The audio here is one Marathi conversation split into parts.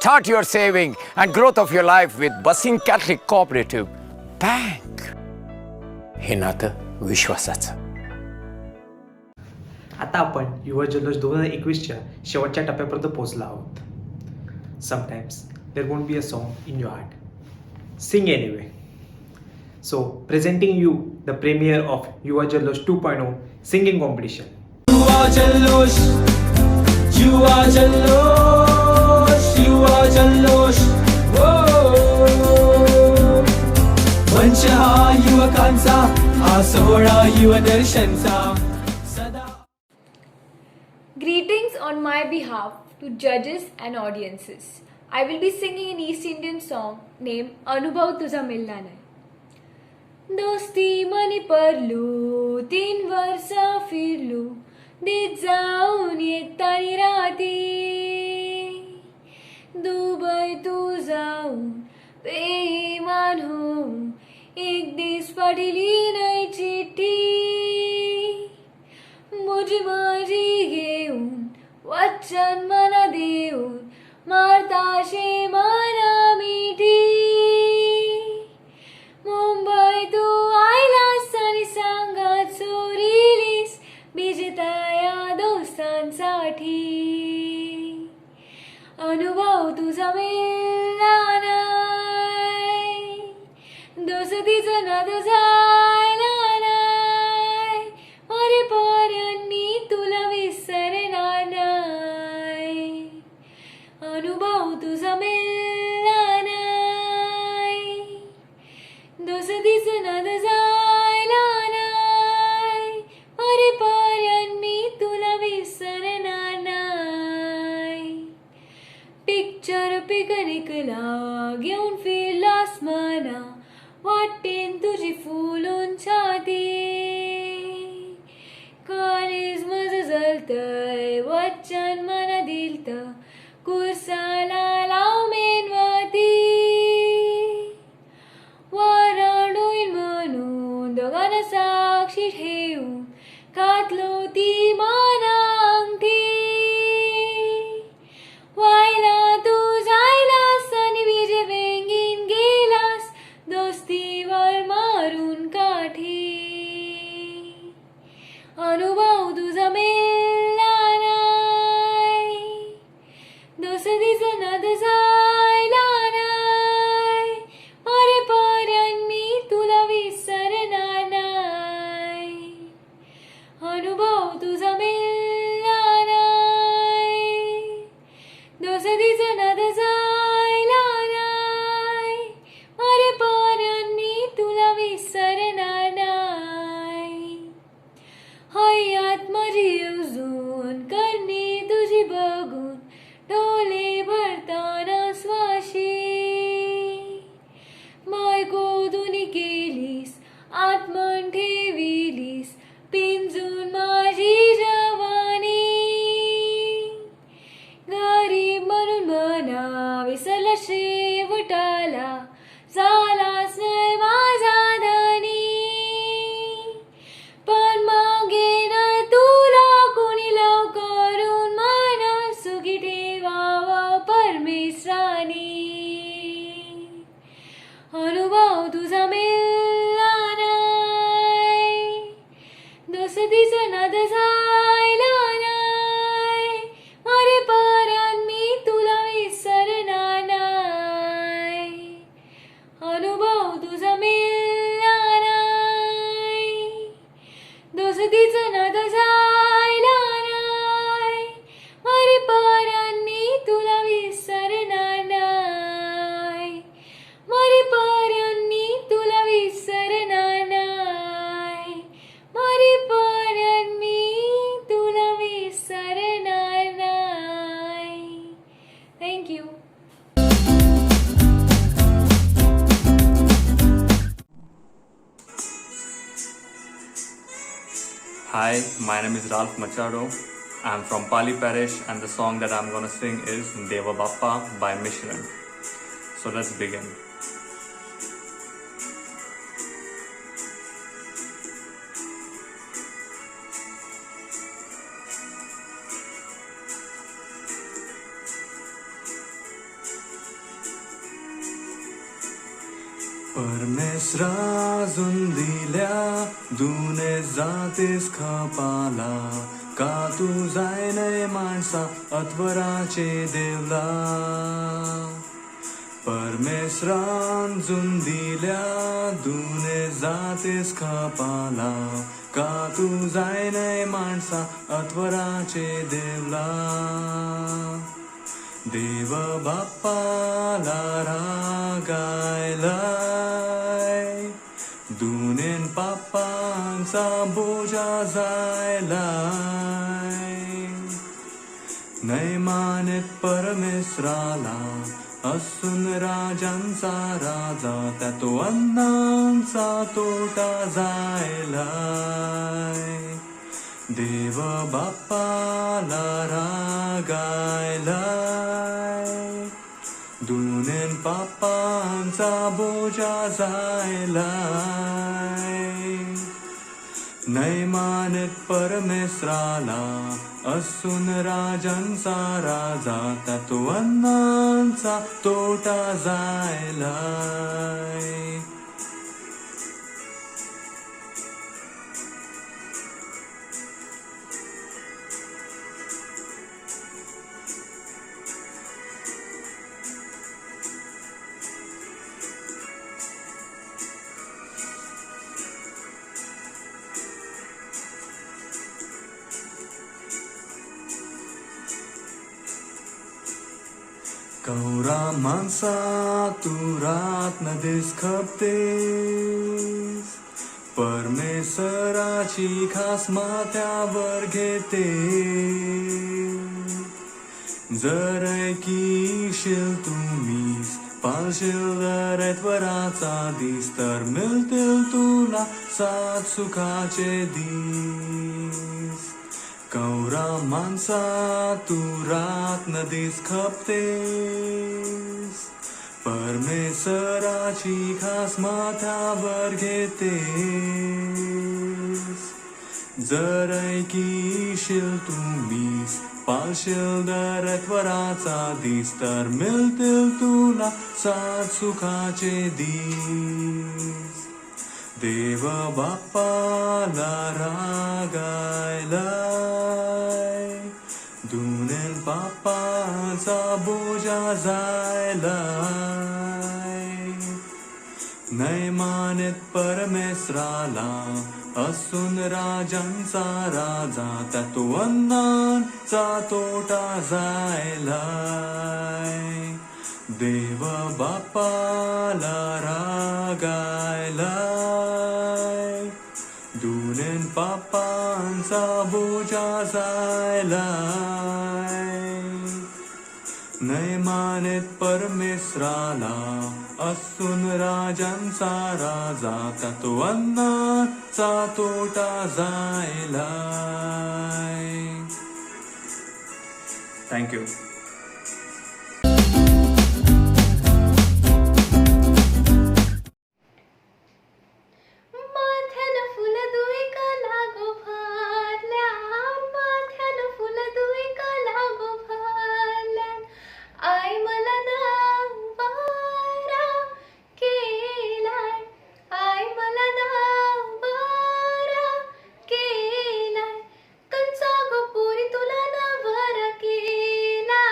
Start your saving and growth of your life with Basing Catholic Cooperative Bank. हे नातं विश्वासाचं. आता आपण युवा जल्लोष 2021च्या शेवटच्या टप्प्यापर्यंत पोहोचलो आहोत. Sometimes there won't be a song in your heart. Sing anyway. So, presenting you the premiere of Yuva Jallosh 2.0 singing competition. Yuva Jallosh, Yuva Jallosh, Yuva Jallosh. वंश हा युवकांचा, हा सोहळा युवदर्शनचा सदा. Greetings on my behalf to judges and audiences. I will be singing an East Indian song named Anubhav Tuja Milna Nahi. दोस्ती मनी परलू 3 वर्षा फिरलू देत जाऊन एकतारी राहती दुबई तू जाऊन बेईमान होऊन एक दिस पाठिली नाही चिठ्ठी माझी घेऊन वचन मना देऊन मारताशे मना मिठी मुंबई तू आयलास आणि सांगात चोरीलीस विजेत्या दोस्तांसाठी अनुभव तुझा मिळाला नाही दोस्तीचा नाद झाला नाही अरे पर्यांनी तुला विसरणार नाही अनुभव तुझा मिळाला नाही दोस्तीचा नाद झाला नाही अरे पर्यांनी तुला विसरणार नाही पिक्चर पिकनिकला घेऊन फिरलास मना वाटेन तुझी फुलून छाती कॉलेज मज जलतय वचन मना दिलत कुर्साला लाव मेनवती वरण होईल म्हणून दोघांना साक्षी ठेवून घातलो ती मना अंगठी व्हायला तू जायलास आणि विजे वेंगीन गेलास दोस्तीवर मारून काठी अनुभव तुझा मिळाला नाही दोस्तीचा नाद झाला नाही अरे पर्यांनी तुला विसरणार नाही अनुभव तुझा मिळाला नाही दोस्तीचा नाद झाला नाही अरे पर्यांनी तुला विसरणार नाही हयात माझी अजून करणी तुझी बघून डोले भरताना स्वाशी बायको तुनी केलीस आत्मन ठेविलीस पिंजून माझी जवानी गरीब म्हणून म्हणा विसरला शेवटाला झालाच नाही माझा धनी पण मागे नाही तुला कोणी लव करून म्हणा सुखी ठेवावा परमेश्वरानी अनुभव तुझा मिळाला नाही दोस्तीचा नाद झाला नाही अरे पर्यांनी तुला विसरणार नाही अनुभव तुझा मिळाला नाही दोस्तीचा नाद झाला नाही अरे पर्यांनी तुला विसरणार नाही अरे पर्यांनी तुला विसरणार नाही अरे पर्यांनी तुला विसरणार नाही. Thank you. Hi, my name is Ralph Machado. I'm from Pali Parish and the song that I'm gonna sing is Deva Bappa by Michelin. So let's begin. परमेश्वराजून दिल्या दुने जातीस खपाला का तू जाय नये माणसा अत्वराचे देवला परमेश्वराजून दिल्या दुने जातीस खपाला का तू जाय नये माणसा अत्वराचे देवला देव बाप्पाला रागायलाय दुनेन पापांचा बोजा जायलाय नाही मानित परमेश्वराला असून राजांचा राजा त्यातो अन्नांचा तोटा जायलाय देव बाप्पाला रागायलाय दुनेन पापांचा बोजा जायलाय नाही मानित परमेश्वराला असून राजांचा राजा त्यातो अन्नांचा तोटा जायलाय कौरा माणसा तू रात नदीस खपतेस परमेश्वराची खास माथ्यावर घेते जर ऐकीशील तुम्हीच पाळशील वराचा दिस तर मिळतील तुला सात सुखाचे दिस कौरा माणसा तू रात नदीस खपतेस परमेश्वराची खास माथ्यावर घेतेस जर ऐकीशील तुम्हीच पाळशील वराचा दिस तर मिळतील तुला सात सुखाचे दिस देव बाप्पाला रागायलाय दुनेन पापाचा बोजा जायलाय नाही मानित परमेश्वराला असून राजांचा राजा त्यातो अन्नांचा तोटा जायलाय देव बाप्पाला रागायलाय दुनेन पापांचा बोजा जायलाय नाही मानित परमेश्वराला असून राजांचा राजा त्यातो अन्नाचा तोटा जायलाय थँक्यू माथ्यानं फुलं दुईका लागो भरल्या माथ्यानं फुलं दुईका लागो भरल्या आई मला नवरा केलाय आई मला नवरा केलाय कंचा गो पोरी तुला नवरा केलाय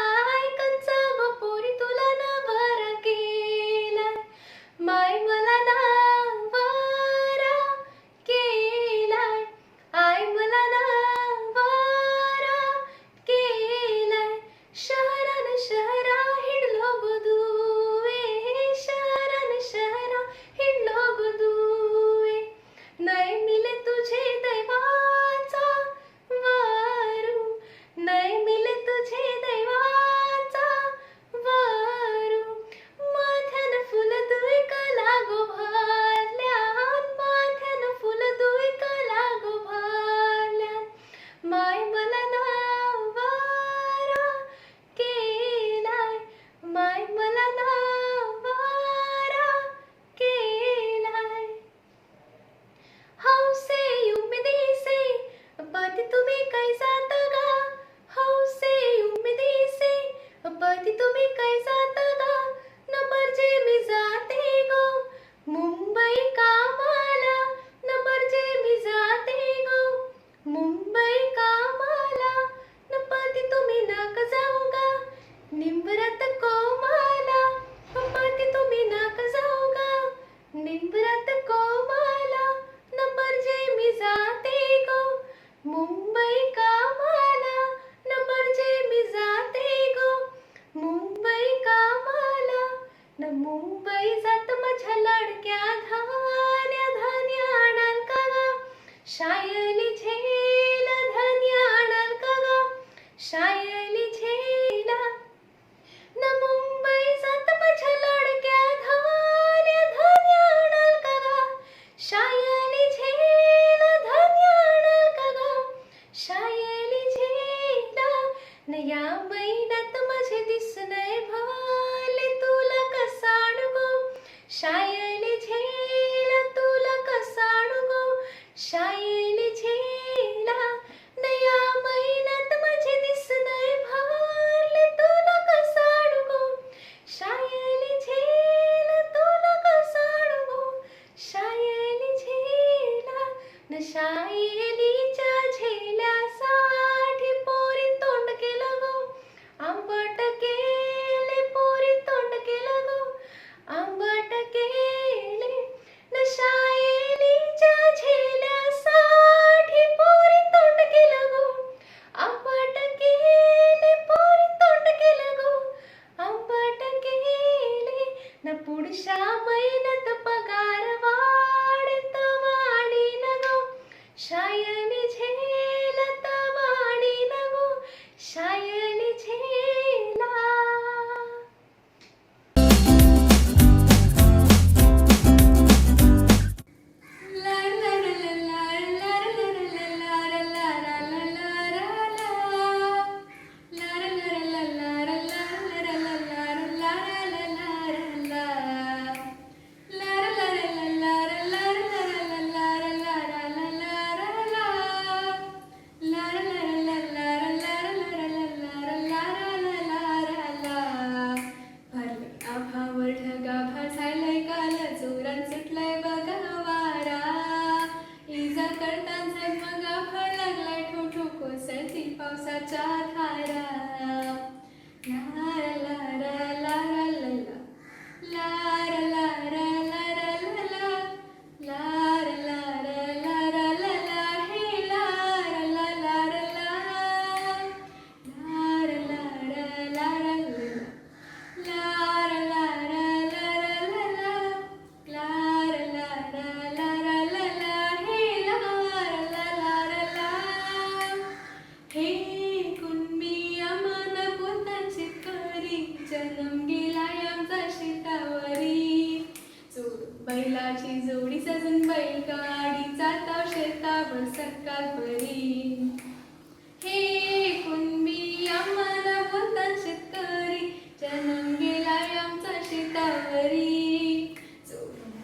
हे कुणबी आम्हान पोतान शेतकरी जन्म गेलाय आमचा शेतावरी बैलाची जोडी सजून बैलगाडी जाता शेतावर सकाळ परी हे कुणबी आम्हान पोतान शेतकरी जन्म गेलाय आमचा शेतावरी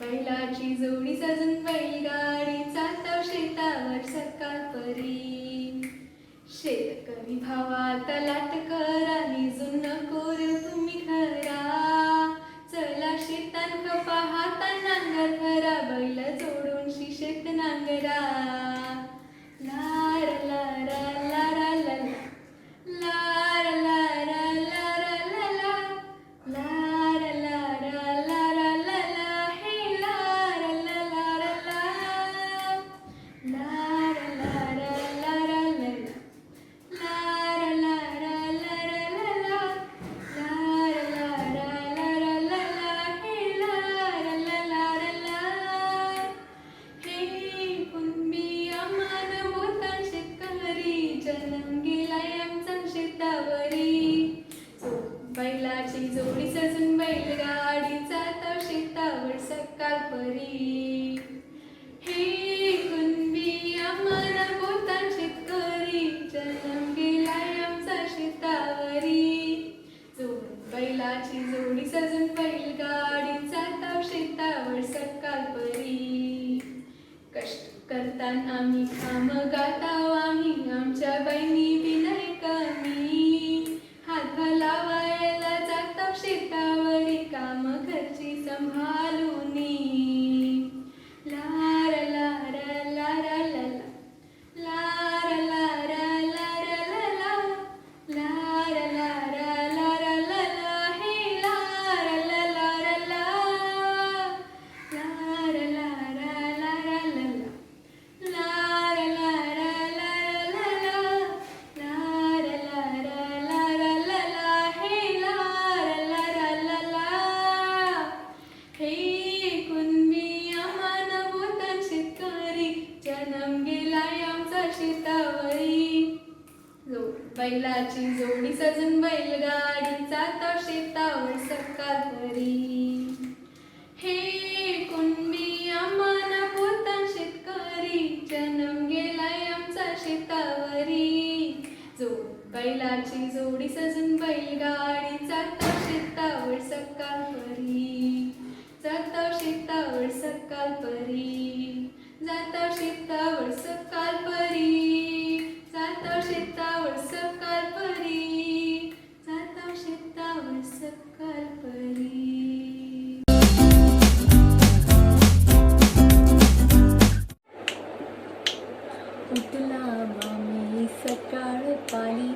बैलाची जोडी सजून बैलगाडी जाता शेतावर सकाळ परी शेतकरी भावात लाट करा निजून कोर तुम्ही खरा चला शेतान कपा हातान नांगर धरा बैल जोडून शेत नांगरा लार लार लार लार लार लार लार लार लार लार लार हे लार लार लार लार लार लार बैलाची जोडी सजून बैलगाडी जाता शेतावर सकाळ परी हे कुणबी आम्हाला पोतान शेतकरी जन्म गेलाय आमचा शेतावरी बैलाची जोडी सजून बैलगाडी जाता शेतावर सकाळ परी कष्ट करताना आम्ही काम गाताव आम्ही आमच्या बहिणी विनय कमी हात लावायला जाता शेतावरी काम घरची संभाळून लार लार लार लार लार लार लार लार लार लार लार हे लार लार लार लार लार लार लार लार लार लार लार लार हे लार लार हे कुणबी आम्हान पोतान शेतकरी जन्म गेलाय आमचा शेतावरी बैलाची जोडी सजून बैलगाडी जाता शेतावर सकाळ परी हे कुणबी आम्हान पोतान शेतकरी जन्म गेलाय आमचा शेतावरी बैलाची जोडी सजून बैलगाडी जाता शेतावर सकाळ परी जाता शेतावर सकाळ परी जाता शेतावर सकाळ परी जाता शेतावर सकाळ परी जाता शेतावर सकाळ परी उठला मामी सकाळ पाली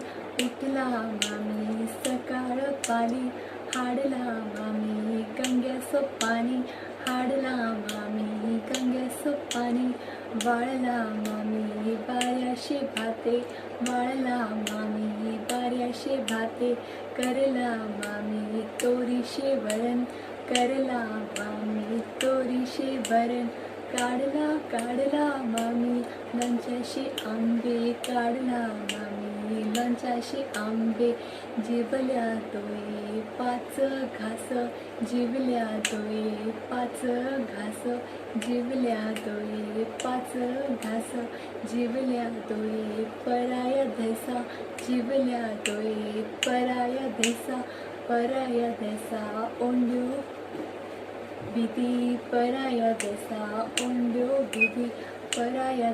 उठला मामी सकाळ पाली हाडला मामी गंग्याचं पाणी हाडला मामी गंग्याचं पाणी वाळला मामी बाऱ्याशे भाते वाळला मामी बाऱ्याशे भाते करला मामी तोरीशे वरण करला मामी तोरीशे वरण काढला मामी लोणच्याशी आंबे काढला मामी लोणच्याशी आंबे जिवल्या दोये पाच घास जिवल्या दोये पाच घास जिवल्या दोये पाच घास जिवल्या दोये पराया धैसा जिवल्या दोये पराया धैसा ओंड्यो विधी पराया दसा ओंड्यो विधी पराया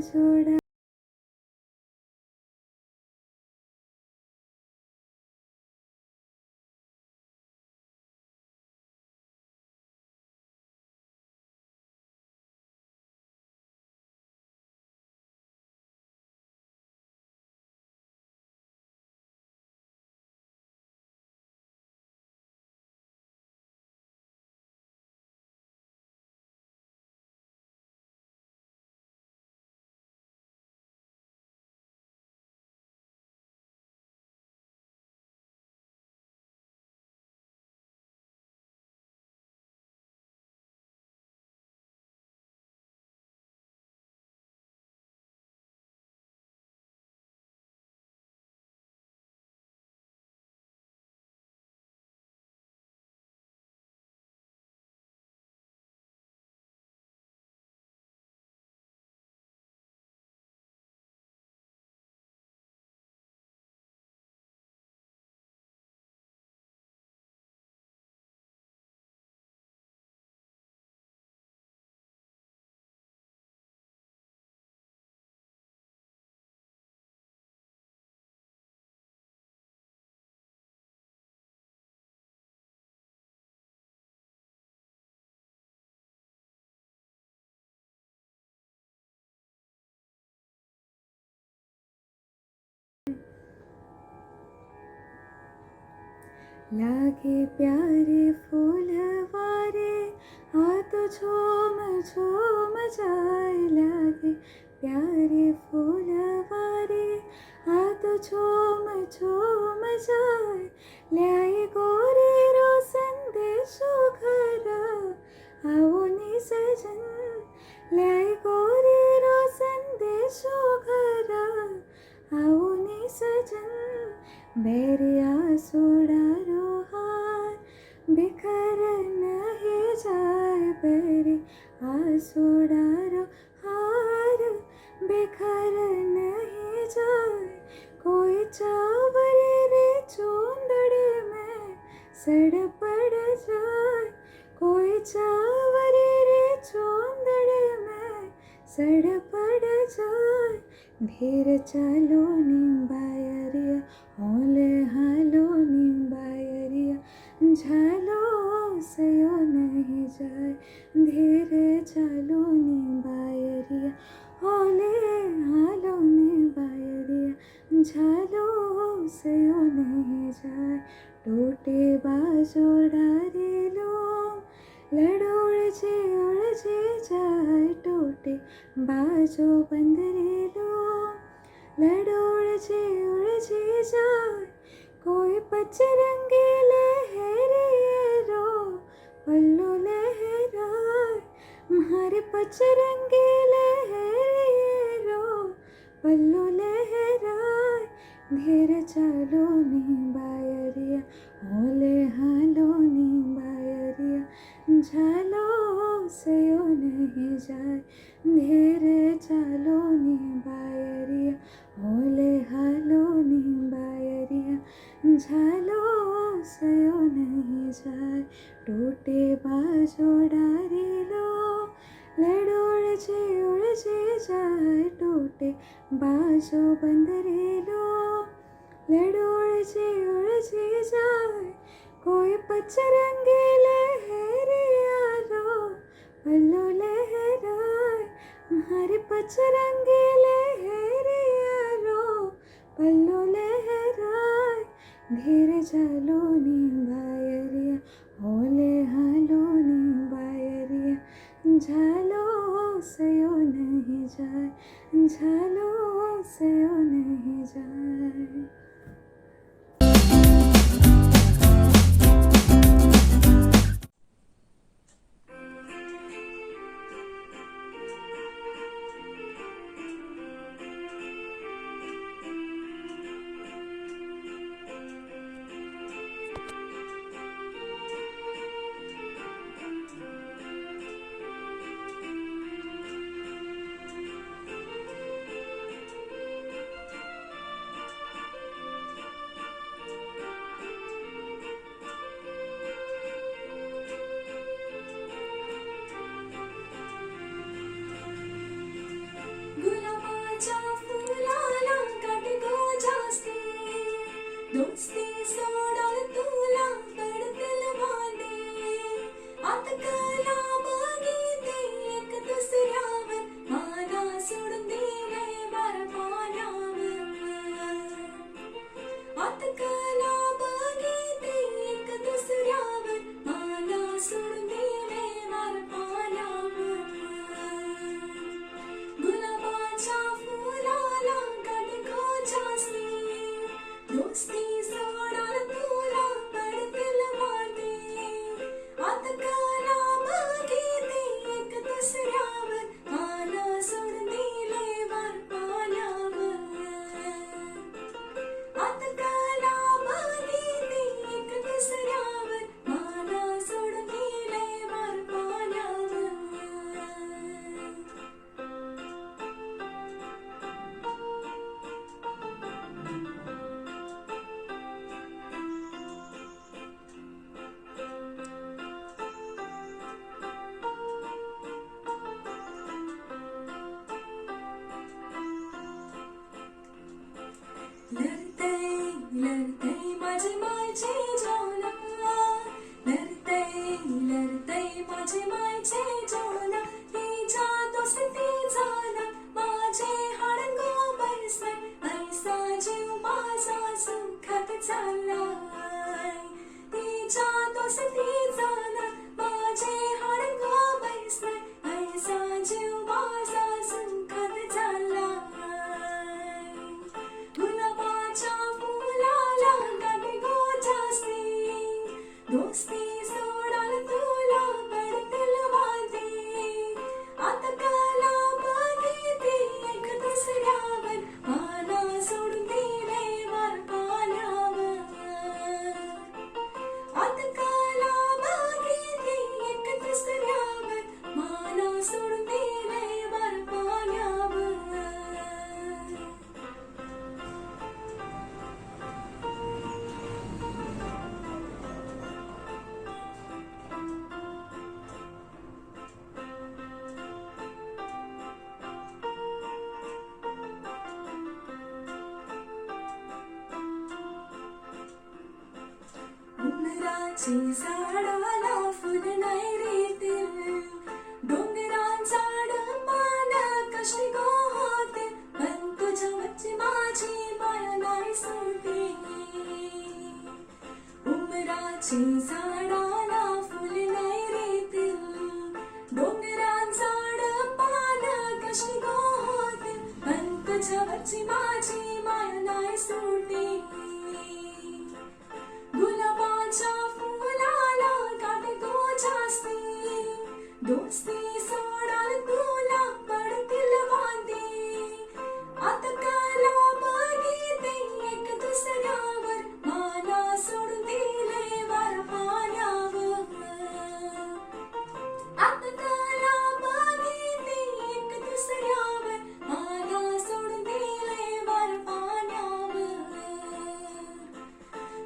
जोड़ा लागे प्यारे फूलवारे हाथ झूम झूम जाए लागे प्यारे फूलवारे हाथ झूम झूम जाए ल्याए गोरे रो संदेशो घर आओ नि सजन ल्याए गोरे रो संदेशो घर आओ नि सजन बेरिया सोड़ा रोहार बिखर नहीं जाए बेरी आसोड़ा रोहार बिखर नहीं जाए कोई चावरे रे चूंदड़ी में सड़ पड़ जाए कोई चावरे रे चूंदड़ी में सड़ पड़ जाए धीर चलो निम्बायरिया ओले हालो निम्बायरिया झालो सयो नहीं जाए धीरे चलो निम्बायरिया ओले हालो निम्बायरिया झालो सयो नहीं जाए टूटे बाजो डारे लो लड़ उलझे जाए टूटे बाजो बंदरे लो लड़ उलझे जाए कोई पचरंगी लहरिए रो पल्लो लहराए मारे पचरंगी लहरिए रो पल्लो लहराए धीरे चलो निम्बायरिया ओले हालो निम्बायरिया झालो सयो नहीं जाए धीरे चलो निम्बायरिया ओले हालो निम्बायरिया झालो सयो नहीं जाए टूटे बाजो डारे लो लड़ उलझे जाए टूटे बाजो बंदरे लो लड़ उलझे जाए कोई पचरंगी लहरिया लो पल्लो लहराए मारे पचरंगी लहरिया लो पल्लो लहराए धीरे चलो निम्बायरिया ओले हालो निम्बायरिया झालो सयो नहीं जाए झालो सयो नहीं जाए कला बघिते एक दुसऱ्यावर माना सोडून दिले वार पाण्यावर आत कला बघिते एक दुसऱ्यावर माना सोडून दिले वार पाण्यावर गुलाबाच्या फुलाला गडगो जास्ती दोस्ती सोडाल तुला पडतील वाटे आत कला बघिते एक दुसऱ्यावर माना सोडून दिले वार पाण्यावर आत कला बघिते एक दुसऱ्यावर माना सोडून दिले वार पाण्यावर लढतय माझे मायचे जेवणा लढतय माझे मायचे जेवणा तिच्या दोस्ती झाला माझे हाडगो बरसय ऐसा जीव माझा सुखात चाललाय तिच्या दोस्ती झाला माझे हाडगो बरसय ऐसा जीव माझा सुखात चाललाय गुलाबाच्या फुलाला गडगो जास्ती दोस्ती सोडाल तुला पडतील वाटे आत कला बघिते एक दुसऱ्यावर माना सोडून दिले वार पाण्यावर आत कला बघिते एक दुसऱ्यावर माना सोडून दिले वार पाण्यावर उमराची झाडाला फुल नाही रेतील डोंगरांचा डंबाना कशी गो होते पण तुझ्या वच्ची माझी माया नाही सुटे उमराची झाडाला फुल नाही रेतील डोंगरांचा डंबाना कशी गो होते पण तुझ्या वच्ची माझी माया नाही सुटे गुलाबाच्या फुलाला गडगो जास्ती दोस्ती सोडाल तुला पडतील वाटे आत कला बघिते एक दुसऱ्यावर माना सोडून दिले वार पाण्यावर आत कला बघिते एक दुसऱ्यावर माना सोडून दिले वार पाण्यावर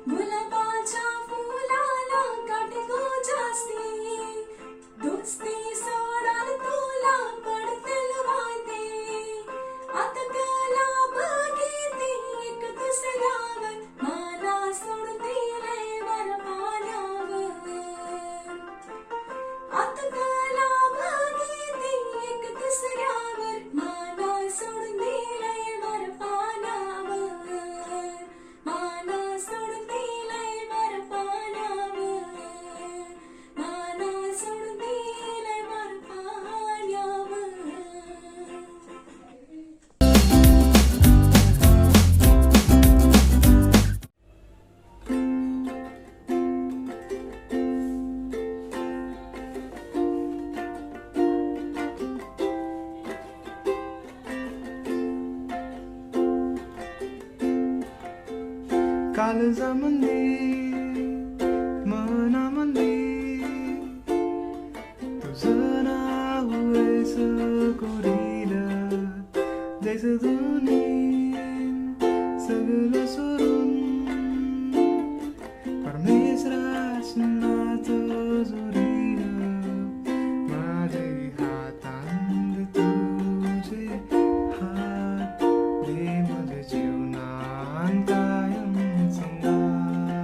गुलाबाच्या फुलाला गडगो जास्ती दोस्ती सोडाल तुला पडतील वाटे आत कला बघिते एक दुसऱ्यावर माना सोडून दिले वार पाण्यावर आत कला बघिते एक दुसऱ्यावर माना सोडून दिले वार पाण्यावर माना सोडून दिले वार पाण्यावर माना सोडून दिले वार पाण्यावर काळजामध्ये मनामध्ये तुझं नाव व्हायचं कोरीलं जैसे दोन्ही सगळं सोडून परमेश्वराचं नातं जोडीलं माझे हातांत तुझे हात दे माझे जीवनात कायम संगात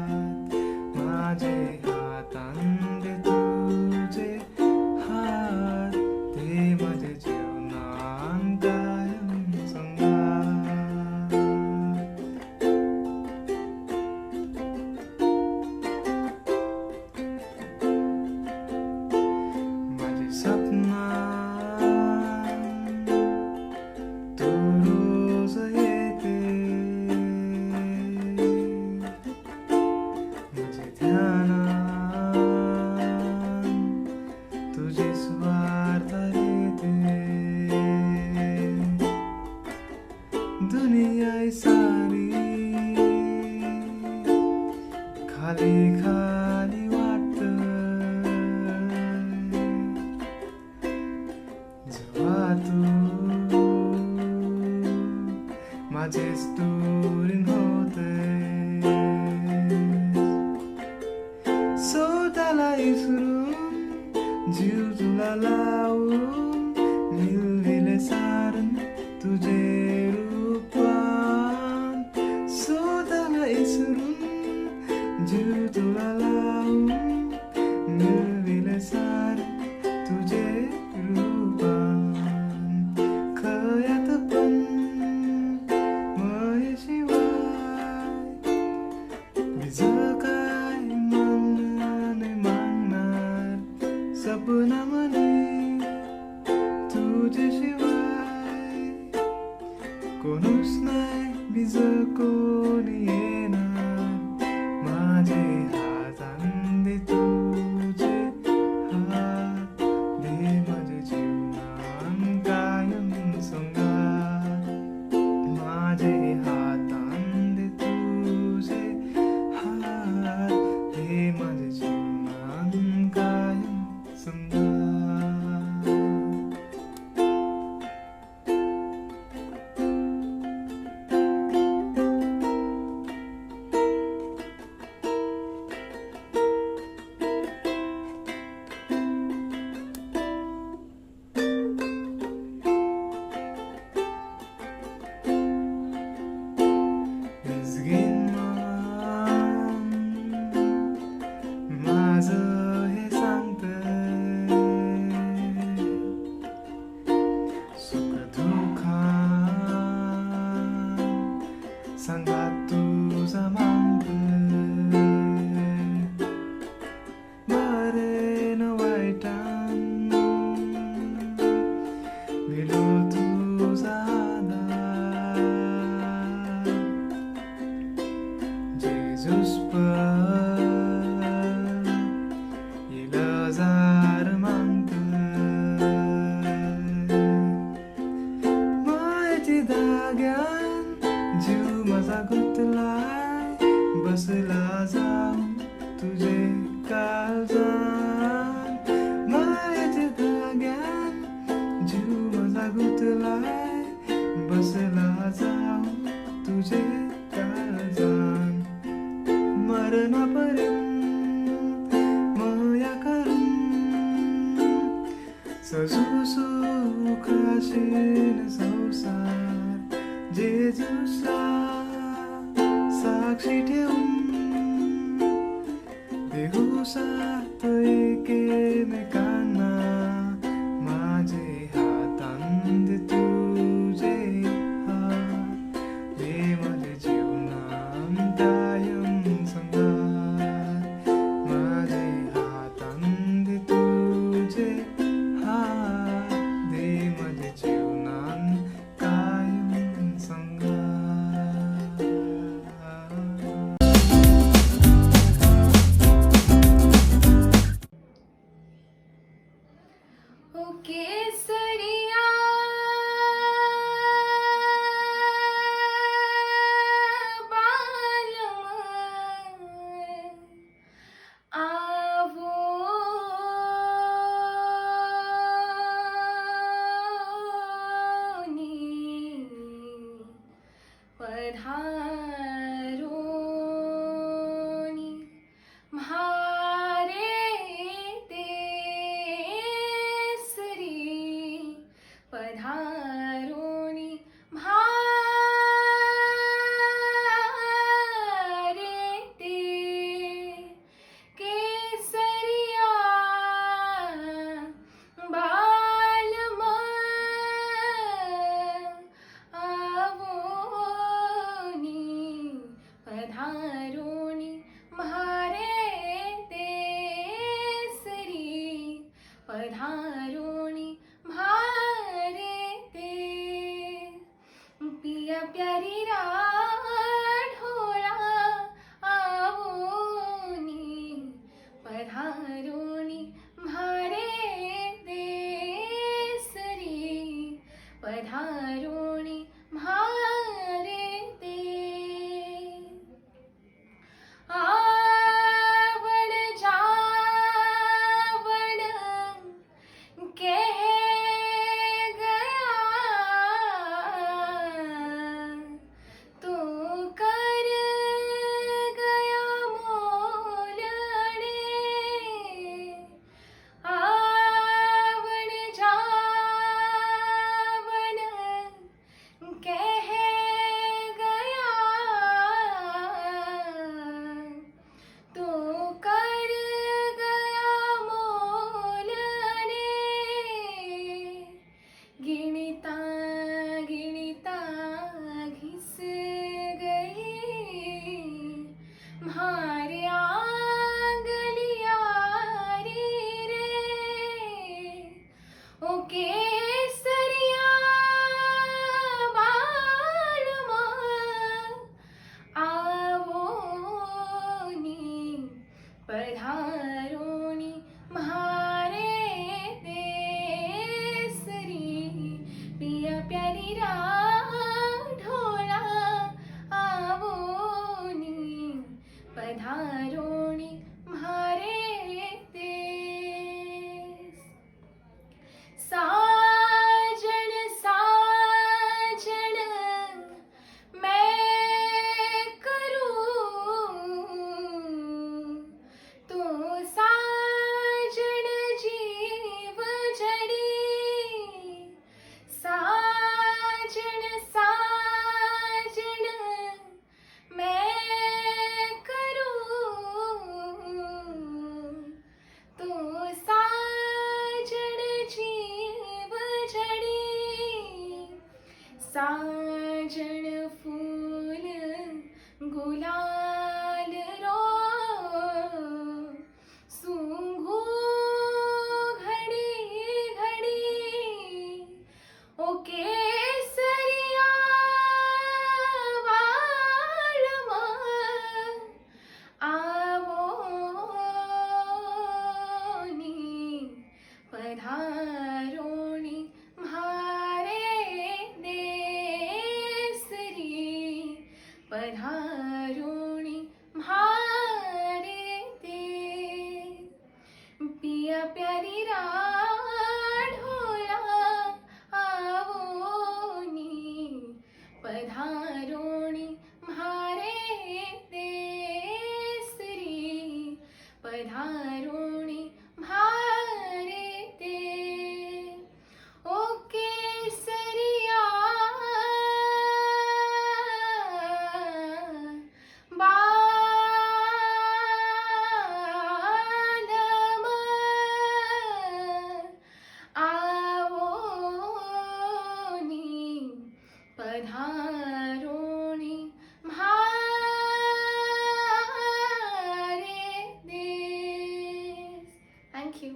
इसरून जीव तुला लावून मिळविले सारण तुझे रूपान स्वतःला इसरून जीव तुला लावून मिळविले सारण तुझे रूपान खयात पण मायेशिवाय बीज काय मागणार मागणार सपनामध्ये तुझ्याशिवाय कोणूच नाही बीज कोणी येणार माझे हातान दे तुझे हात दे माझे जीवनान कायम संगात माझे हातान दे तुझे हात दे माझे जीवनान कायम संगात विसगीन मन माझं हे सांगतंय सुख दुःखात संगात तुझा मागतंय बरे न वाईटान मिलो तुझा आधार Jesus इलाजार मागतंय मायेची धाग्यान जीव माझा गुंतलाय बसला जाऊन तुझे काळजात मायेची धाग्यान जीव माझा गुंतलाय बसला जाऊन तुझे काळजात मरणापर्यंत मया करून सजू सुखाशील संसार जेजूसला साक्षी ठेवून देहू साथ एकेमेकांना माझे हातान दे तुझे हात दे माझे जीवनान कायम संगात माझे हातान दे तुझे हात दे माझे जीवनान कायम संगात ओ केसरिया बालम आवो नी पधारोनी म्हारे देसरी पधारोनी म्हारे ते केसरिया बालम आवोनी पधारोनी म्हारे देसरी पधारोनी म्हारे ते पिया प्यारी राढोळा आवोनी पधारोनी म्हारे देसरी पधारोनी म्हारे ते आवड जावड कह गया तो कर गया मोलने प्यारी राढोला आवोनी पधारोणी म्हारे देसरी पधारोणी म्हारे दे ओ केसरिया बालम आवोनी पधारोणी म्हारे देस. Thank you.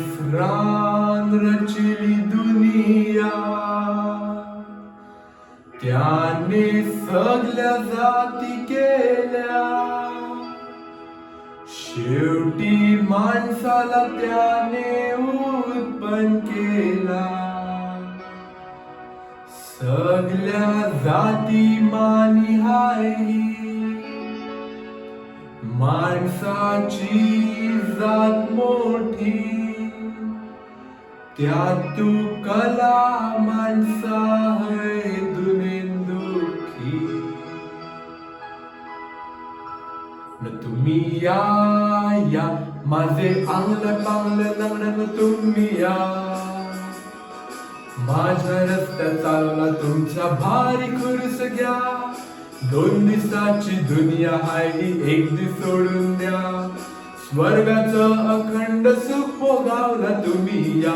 परमेश्वरान रचली दुनिया त्याने सगळ्या जाती केल्या शेवटी माणसाला त्याने उत्पन्न केला सगळ्या जाती मानी हाय माणसाची जात मोठी त्यात तू कला माणसा है दुनेन दुखी न तुम्ही या माझे आंगलं पांगलं लग्न तुम्ही या माझ्या रस्त्यात चालवला तुमचा भारी खुर्स घ्या 2 दिवसाची दुनिया हाय ही एक दिवस सोडून द्या स्वर्गाचं अखंड सुख भोगावला तुम्ही या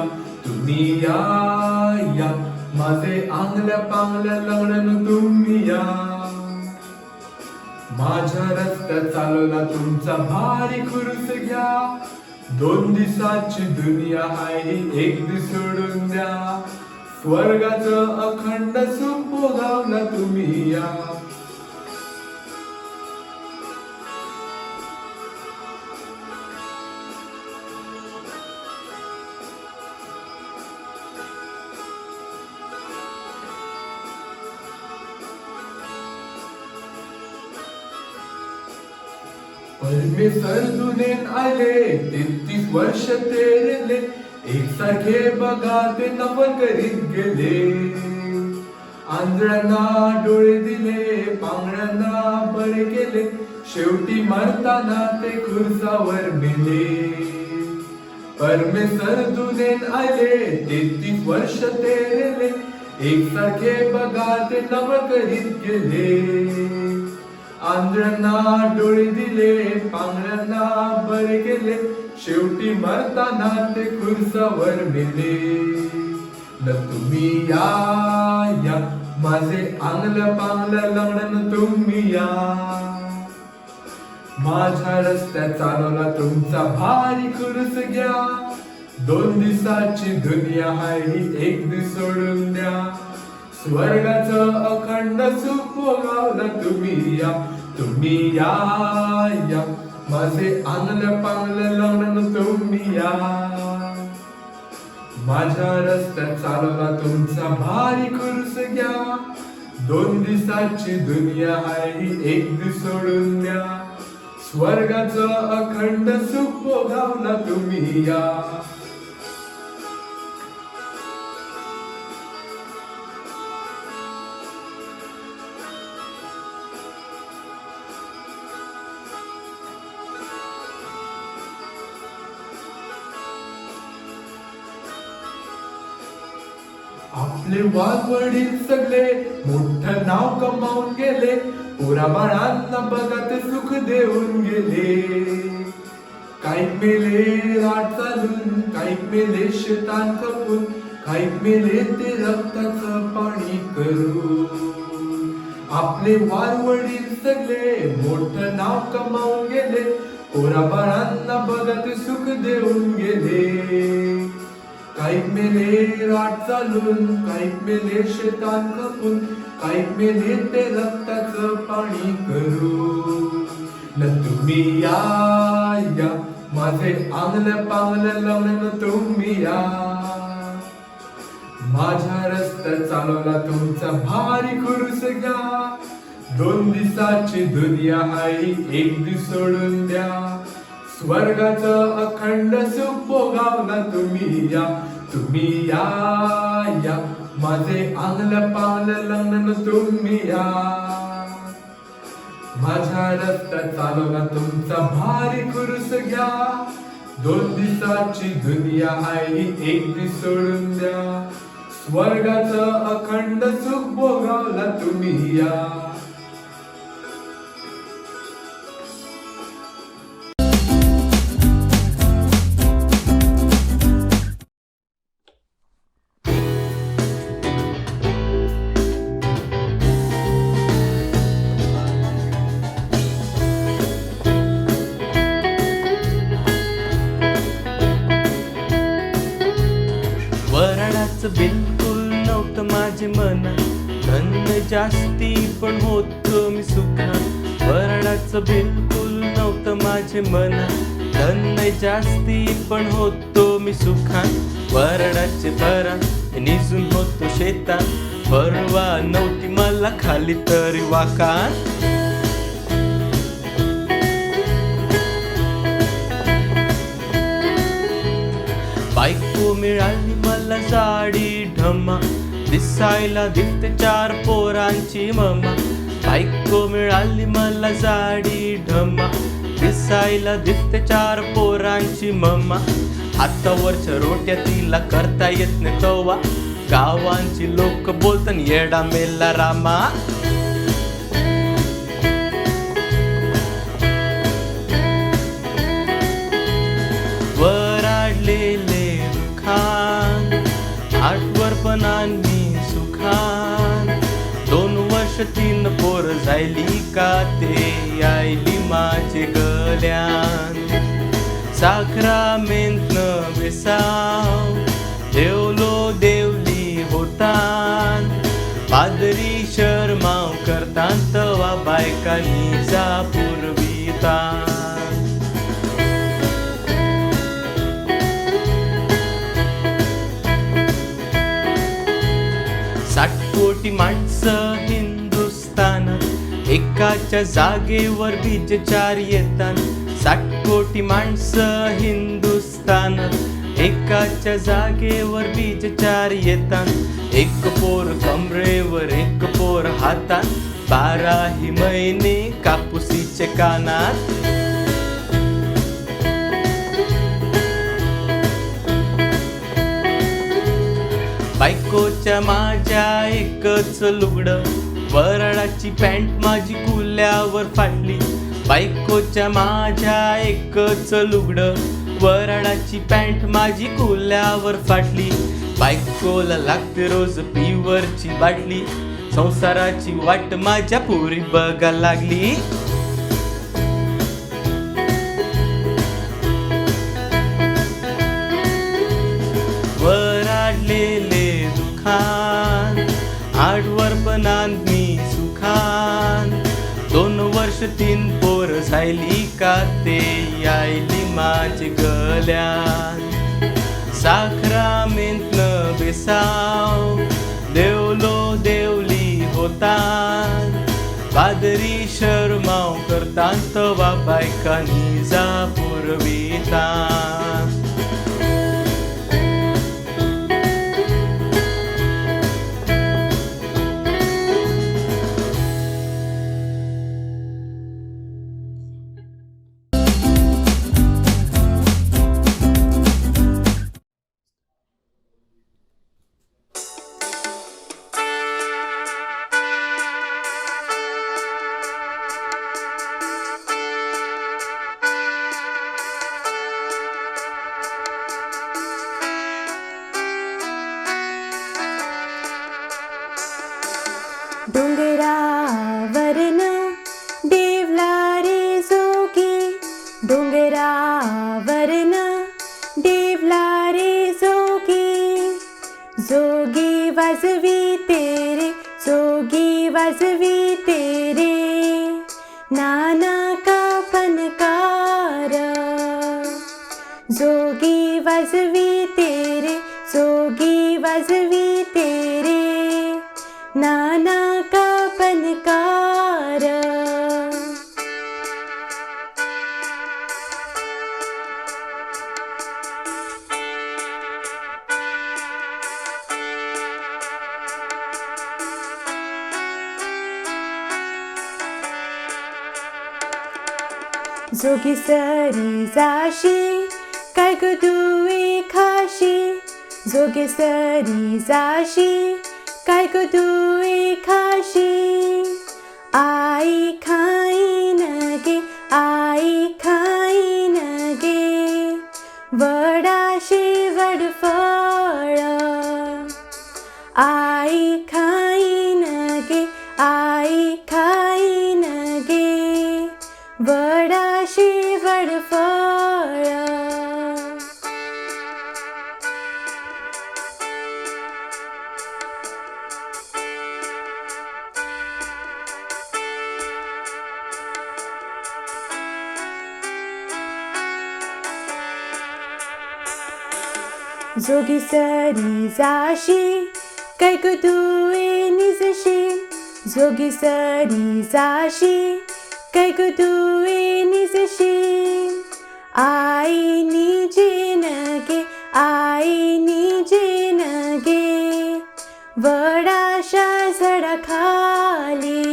माझे आंगल्या पांगल्या लग्न तुम्ही या माझ्या रस्त्यात चालवला तुमचा भारी खुर्स घ्या 2 दिवसाची दुनिया हाय ही एक दिवस सोडून द्या स्वर्गाचं अखंड सुख भोगावला तुम्ही या परमेश्वर दुनेन आले 33 वर्ष तेरले एकसारखे बघा ते नवल करीत गेले आंधळ्यांना डोळे दिले पांगळ्यांना बरे केले शेवटी मरताना ते खुर्सावर मेले परमेश्वर दुनेन आले 33 वर्ष तेरले एकसारखे बघा ते नवल करीत गेले आंधळ्यांना डोळे दिले पांगळ्यांना बरे केले शेवटी मरताना ते खुर्सावर मेले न तुम्ही या माझे आंगलं पांगलं लग्न तुम्ही या माझ्या रस्त्यात चालवला तुमचा भारी खुर्स घ्या 2 दिवसाची दुनिया हाय ही एक दिवस सोडून द्या स्वर्गाचं अखंड सुख भोगावला तुम्ही या माझे आंगलं पांगलं लग्न तुम्ही या माझ्या रस्त्यात चालवला तुमचा भारी खुर्स घ्या 2 दिवसाची दुनिया हाय ही एक दिवस सोडून द्या स्वर्गाचं अखंड सुख भोगावला तुम्ही या आपले वाघवडील सगळे मोठं नाव कमावून गेले पोरा बाळांना बघा ते सुख देऊन गेले काही मेले राट चालून काही मेले शेतान खपून काही मेले ते रक्ताचं पाणी करून आपले वारवडील सगळे मोठं नाव कमावून गेले पोरा बाळांना बघा ते सुख देऊन गेले काही मेले राट चालून काही मेले शेतान खपून काही मेले ते रक्ताचं पाणी करू न तुम्ही या माझे आंगल्या पांगल्या लावून तुम्ही या. माझ्या रस्त्यात चालवला तुमचा भारी खुरुस घ्या. 2 दिवसाची दुनिया आहे, एक दिवस सोडून द्या. स्वर्गाचं अखंड सुख भोगावला तुम्ही या. तुम्ही या या, माझे आंगल्या पांगल्या लग्न तुम्ही या. माझ्या रस्त्यात चालवला तुमचा भारी खुरुस घ्या. 2 दिवसाची दुनिया आहे, एक दिवस सोडून द्या. स्वर्गाचं अखंड सुख भोगावला तुम्ही या. वराडाचं बिलकुल नव्हतं माझे मन, धन जास्ती पण होतो मी सुखान. वराडाचं बिलकुल नव्हतं माझे मन, धन जास्ती पण होतो मी सुखान. वराडाचे परा निजून होतो शेतात, परवा नव्हती मला खाली तरी वाकान. बायको मिळाली मला जाडी ढम्मा, दिसायला दिसते 4 पोरांची मम्मा. बायको मिळाली मला जाडी ढम्मा, दिसायला दिसते 4 पोरांची मम्मा. हातावरच्या रोट्या तिला करता येत नाही तवा, गावांची लोक बोलतात येडा मेला रामा. वराडलेले दुखान, आठवर पण मी सुखान. 2 वर्ष 3 पोर जायली का ते आयली माझे गल्यान. साखरामेंत न बेसाव, देवलो देवली होतान. पादरी शर्माव करतान तवा बायकांनी जा पुरवितान. 60 कोटी माणसं हिंदुस्थानात, एकाच्या जागेवर बीज 4 येतात. 60 कोटी माणसं हिंदुस्थानात, एकाच्या जागेवर बीज 4 येतात. एक पोर कमरेवर, एक पोर हातात, 12 महिने कापुसीचे कानात. बायकोच्या माझ्या एकच लुगडं, वराडाची पॅन्ट माझी कुल्यावर फाटली. बायकोच्या माझ्या एकच लुगडं, वराडाची पॅन्ट माझी कुल्यावर फाटली. बायकोला लागते रोज पिवरची बाटली, संसाराची वाट माझ्या पुरी बघा लागली. वराडलेले दुखान, आठवर पण मी सुखान. 2 वर्ष 3 पोर झायली का ते आयली माझे गल्यान. साखरामेंत न बेसाव, देवलो देवली होतान. पादरी शर्माव करतान तवा बायकांनी जा पुरवितान. डोंगरावरन देवला रे जोगी, डोंगरावरन देवला रे जोगी. जोगी वाजवी तेरे, जोगी वाजवी तेरे, नाना का फनकार. जोगी वाजवीते रे नाना कापनकार जोगी सरी जाशी काय ग दुई खाशी जोगी सरी जाशी काय ग दुई खाशी आई खाईन गे वडाशी वडफळ आई खाईन गे वडाशी वडफळ जोगी सरी जाशी काय ग दुई निजशी जोगी सरी जाशी काय ग दुई निजशी आई निजेन गे वडाशा झाडाखाली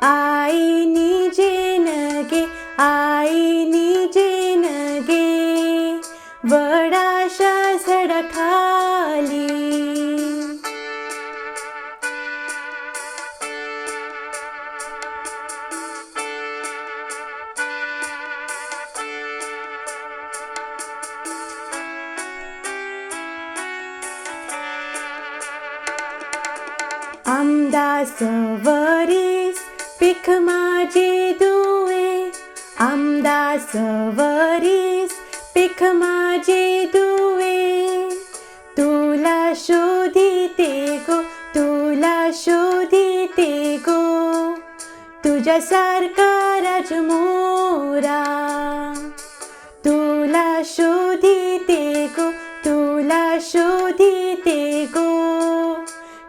आई निजेन गे वडाशा झाडाखाली आमदास वरीस पीक माझे दुवे आमदास वरीस पीक माझे दुवे तुला शोधिते गो तुझ्यासारखा राजमोरा तुला शोधिते गो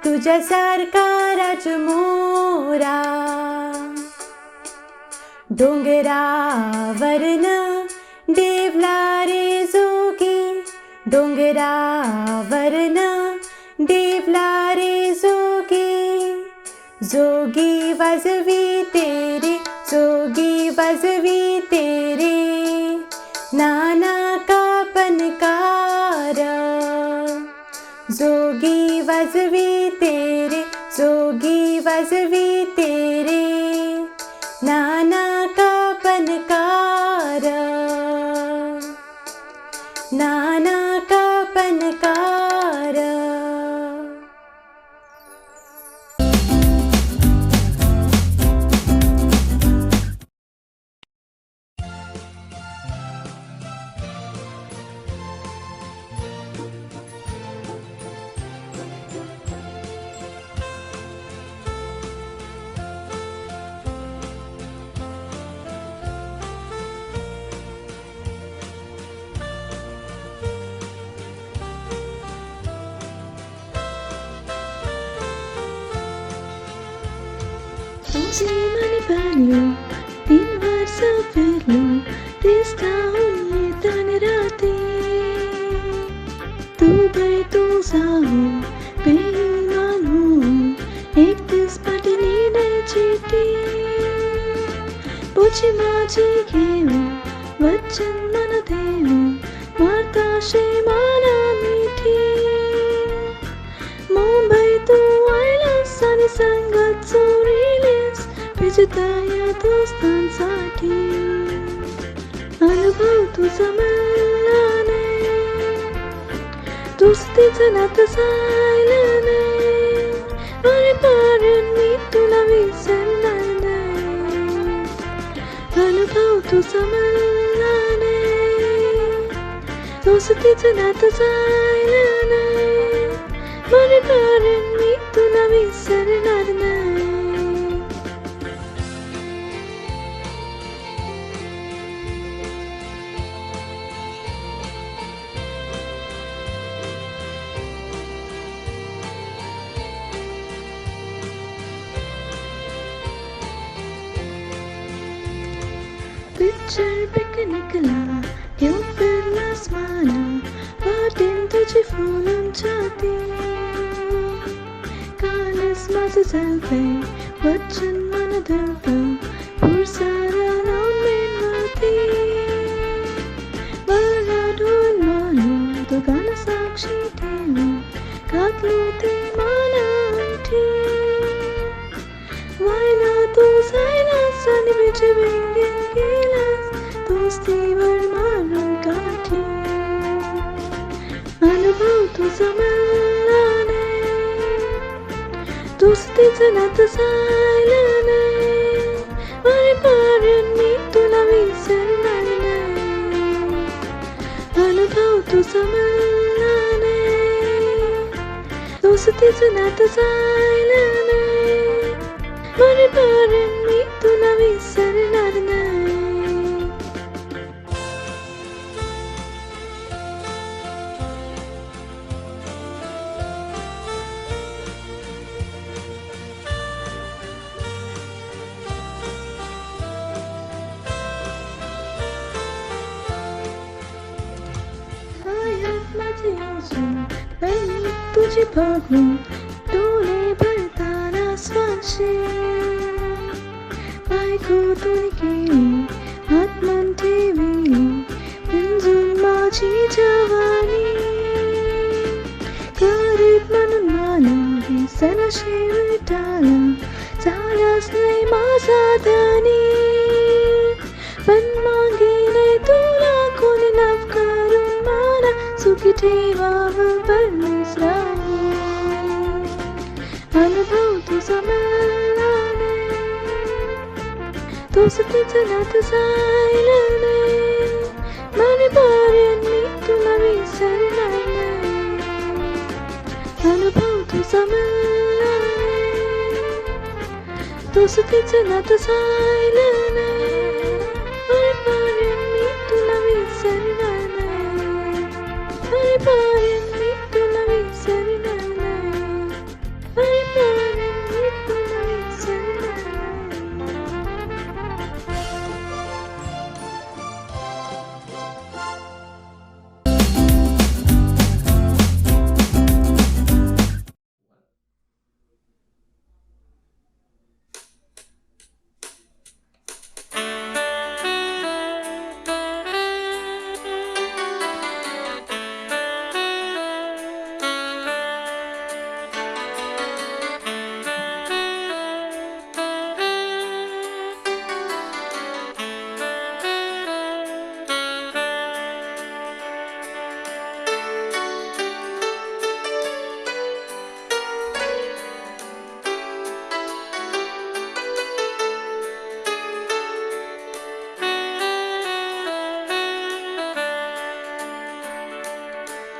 तुझ्यासारखा राजमोरा डोंगरावरन देवला रे जोगी डोंगरावरन देवला रे जोगी वाजवीते रे नाना कापनकार जोगी वाजवीते रे नाना कापनकार Mani banyo, 3 वर्ष फिरलो दिसता येताना राती तू बाई तू जाऊ बेईमान हो एक दिस पाठीने नाही चिठी पुढची माझी घेऊ वचन मन देऊ वार्ताशे मला मिठी मुंबई तू आयलास आणि संगत चोरीलीस भिजता या दोस्तांसाठी अनुभव तुझा मला नाही दोस्तीचं नातं जायला नाही अरे पारण मी तुला विसरणार नाही अनुभव तुझा मला नाही दोस्तीचं नातं जायला नाही अरे पारण मी तुला विसरणार नाही नेचर पिकनिकला घेऊन फिरलास मला वाटेन तुझी फुलून छाती कालच माझं झालंय वचन मन धरतं पुरसारा लावून मेणवरती मला ढोल मानून तो गाणं साक्षी ठेवून घातले ते मला अंगठी व्हायला तू जायलास आणि बिचे बेंगेन गेलास दोस्तीवर मारून काठी अनुभव तुझा मला नाही दोस्तीचं नातं जायला नाही मरेपर्यंत मी तुला विसरणार नाही अनुभव तुझा मला नाही दोस्तीचं नातं जायला नाही मरेपर्यंत मी तुला विसरणार नाही पायात माझे अजून आणि तुझी बघून डोळे भरताना स्वाशी बायकोतून केली आत्मन ठेवली पिंजून माझी जवानी गरीब म्हणून मला विसरशी विटाला झालाच नाही माझा धनी पण मागेले तुला कोणी नाव करून मला सुखी ठेवावं परमेश राहू अनुभव तुझा मला नाही दोस्तीचं नातं जायला नाही मरेपर्यंत मी तुला विसरणार नाही अनुभव तुझा मला नाही दोस्तीचं नातं जायला नाही मरेपर्यंत मी तुला विसरणार नाही मरेपर्यंत मी तुला विसरणार नाही मरेपर्यंत मी तुला विसरणार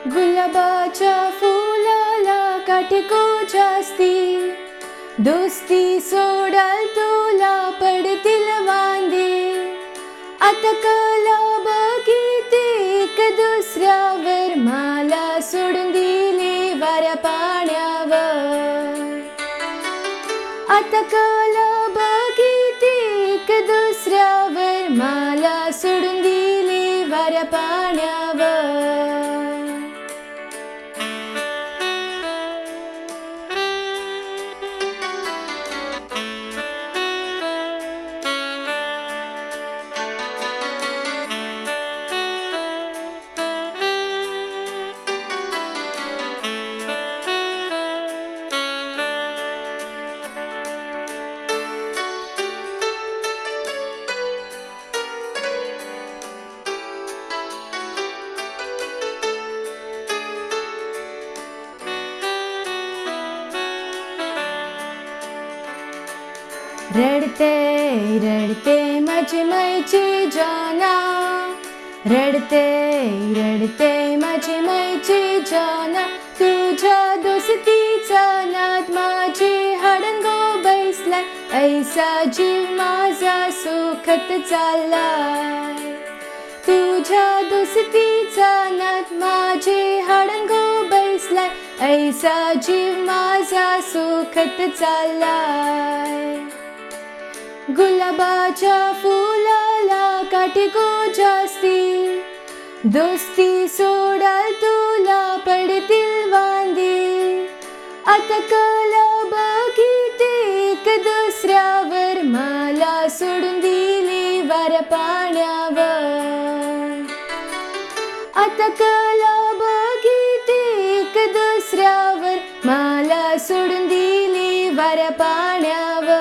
गुलाबाच्या फुलाला काटेको जास्ती दोस्ती सोडाल तुला पडतील वांदे आता कला बघिते एक दुसऱ्यावर मला सोडून दिली वाऱ्या पाण्यावर आता कला बघिते एक दुसऱ्यावर मला सोडून दिली वाऱ्या पाण्यावर रडते रडते माझी मैची जाना रडते रडते माझी मैची जाना तुझ्या दोस्तीचा नाद माझी हडंगो बैसलाय ऐसा जीव माझा सुखत चाललाय तुझ्या दोस्तीचा नाद माझी हडंगो बैसलाय ऐसा जीव माझा सुखत चाललाय गुलाबाच्या फुलाला काटेको जास्ती दोस्ती सोडाल तुला पडतील वांदी आता कला बघिते एक दुसऱ्यावर मला सोडून दिली वाऱ्या पाण्यावर आता कला बघिते एक दुसऱ्यावर मला सोडून दिली वाऱ्या पाण्यावर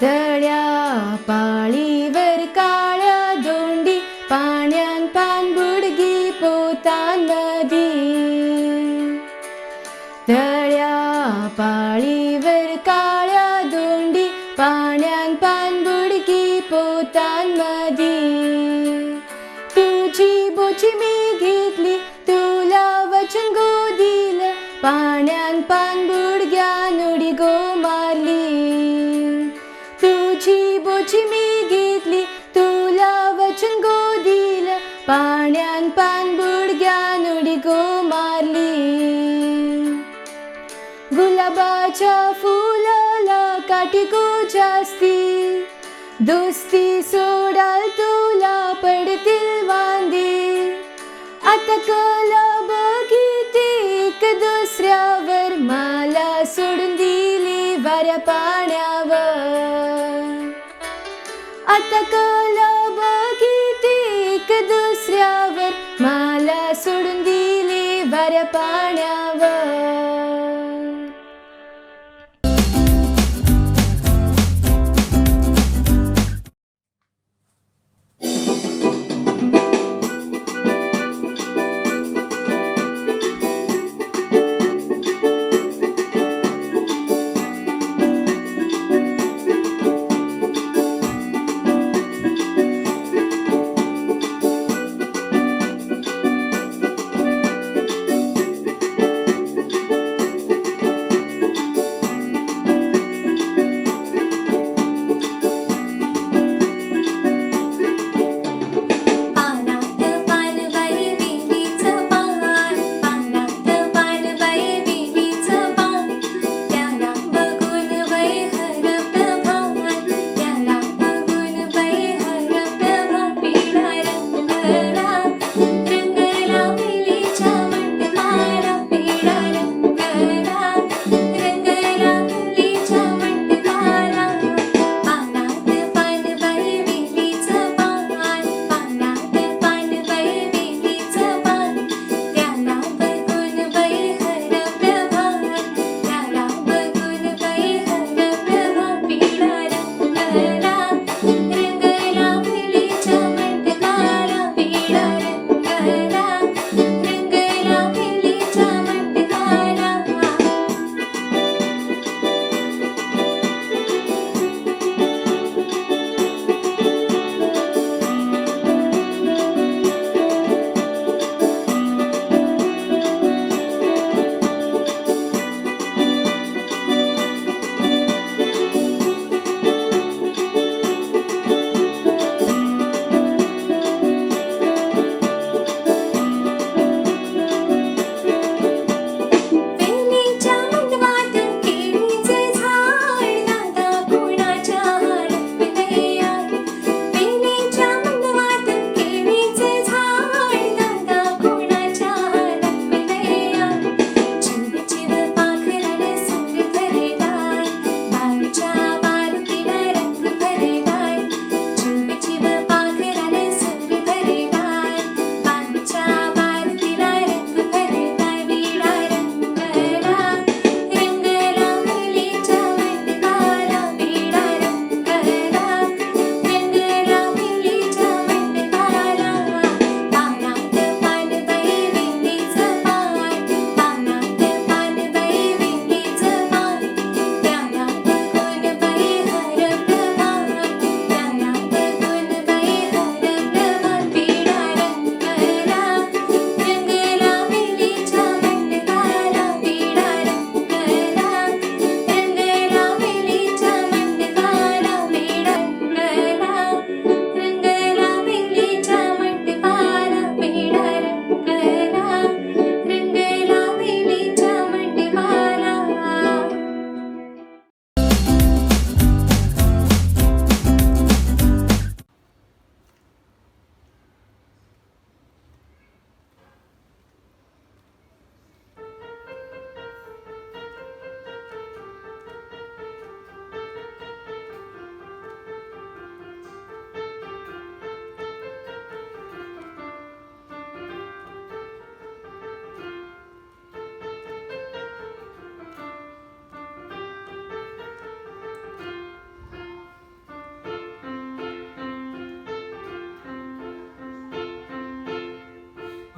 तळ्या पाळीवर काळ्या दोंडी पाण्यान पान बुडगी पोतांमधी तळ्या पाळीवर काळ्या दोंडी पाण्यान पान बुडगी पोतांमधी तुझी बोची मी घेतली तुला वचन गो दिलं पाण्यान पान बुडग्यान उडी गो मारली तुझी बोची मी घेतली तुला वचन गो दिलं पाण्यान पान बुडग्यान उडी गो मारली गुलाबाच्या फुलाला काठी गो जास्ती दोस्ती सोडाल तुला पडतील वांदी आता कला बघिते एक दुसऱ्यावर मला सोडून दिली वाऱ्या पाण्यावर आता कला बघिते एक दुसऱ्यावर मला सोडून दिली वाऱ्या पाण्यावर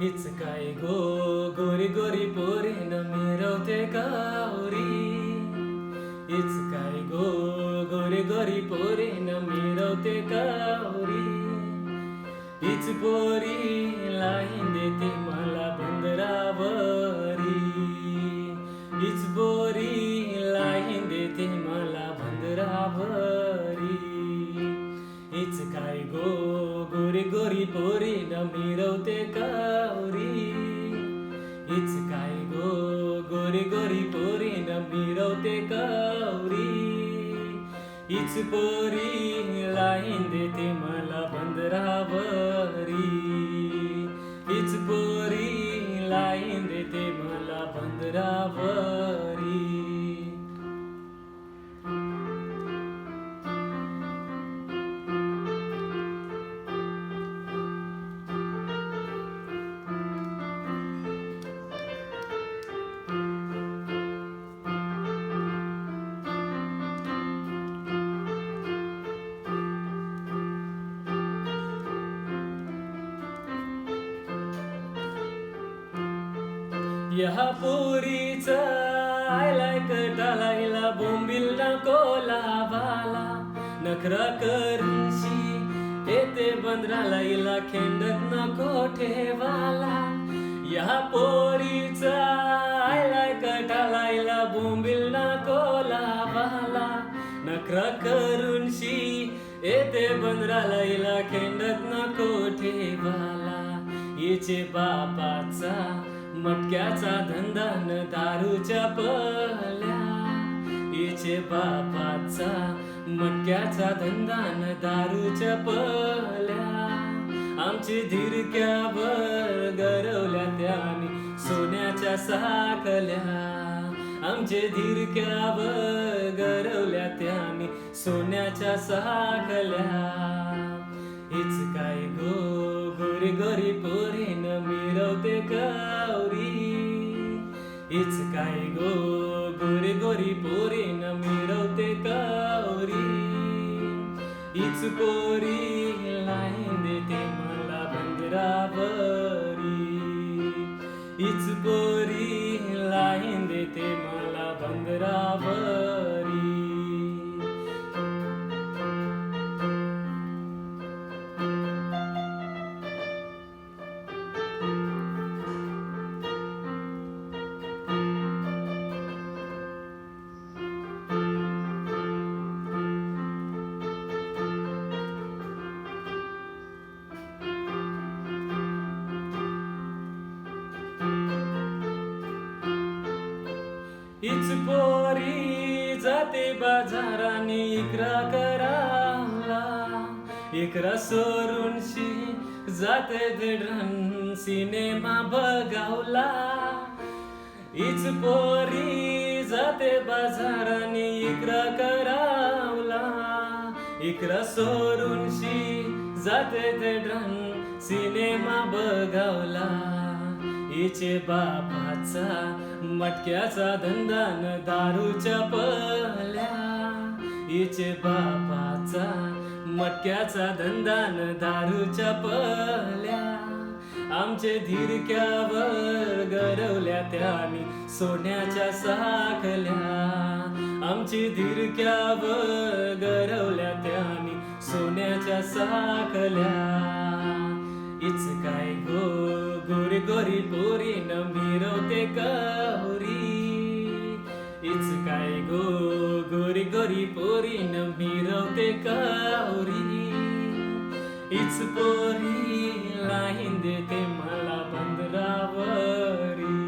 हीच काय गो गोरी गोरी पोरीनं मिरवते गौरी. हीच काय गो गोरी गोरी पोरीनं मिरवते गौरी. हीच पोरी लाईन देते मला बंदरावरी. हीच पोरी लाईन देते मला बंदरावरी. हीच काय गो गोरी गोरी पोरीनं मिरवते गौरी. हीच काय गो गोरी गोरी पोरीनं मिरवते गौरी. हीच पोरी लाईन देते मला बंदरावरी. हीच पोरी लाईन देते मला बंदरावरी. या पोरीचा आयलाय कटालायला बोंबील नको लावाला. नखरा करूनशी येते बंदराला हिला खेंडत नको ठेवाला. या पोरीचा आयलाय कटालायला बोंबील नको लावाला. नखरा करूनशी येते बंदराला हिला खेंडत नको ठेवाला. हिचे बापाचा मटक्याचा धंदा न दारूच्या पल्या. हिचे बापाचा मटक्याचा धंदा न दारूच्या पल्या. आमची धीरक्यावर गरवल्या त्याने सोन्याच्या साखल्या. आमचे धीरक्यावर गरवल्या त्याने सोन्याच्या साखल्या. हीच काय गो गोरी गोरी पोरीनं मिरवते गौरी. हीच काय गो गोरी गोरी पोरीनं मिरवते गौरी. हीच पोरी लाईन देते मला बंदरावरी. हीच पोरी लाईन देते मला बंदरावरी. हीच पोरी जाते बाजाराने इकरा करावला. इकरा सोरूनशी जाते दडण सिनेमा बघावला. हीच पोरी जाते बाजाराने इकरा करावला. इकरा सोरूनशी जाते दडण सिनेमा बघावला. हिचे बापाचा मटक्याचा धंदा न दारूच्या पल्या. हिचे बापाचा मटक्याचा धंदा न दारूच्या पल्या. आमचे धीरक्यावर गरवल्या त्याने सोन्याच्या साखल्या. आमची धीरक्यावर गरवल्या त्याने सोन्याच्या साखल्या. हीच काय गो गोरी गोरी पोरीनं मिरवते गौरी. हीच काय गो गोरी गोरी पोरीनं मिरवते गौरी. हीच पोरी लाईन देते मला बंदरावरी.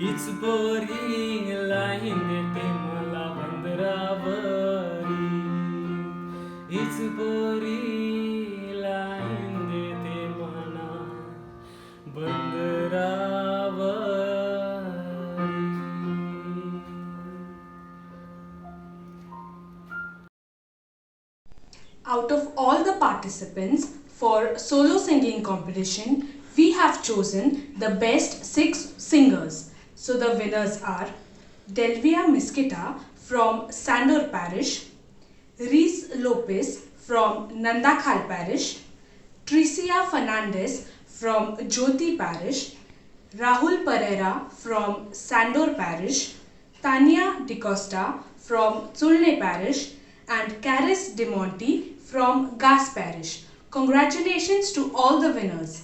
हीच पोरी लाईन देते मला बंदरावरी. हीच पोरी लाईन देते मला बंदरावरी. Out of all the participants for solo singing competition, we have chosen the best 6 singers. So the winners are Delvia Miskita from Sandor Parish, Reese Lopez from Nandakhal Parish, Tricia Fernandez from Jyoti Parish, Rahul Pereira from Sandor Parish, Tanya DeCosta from Zulne Parish, and Caris De Monti from Gas Parish. Congratulations to all the winners.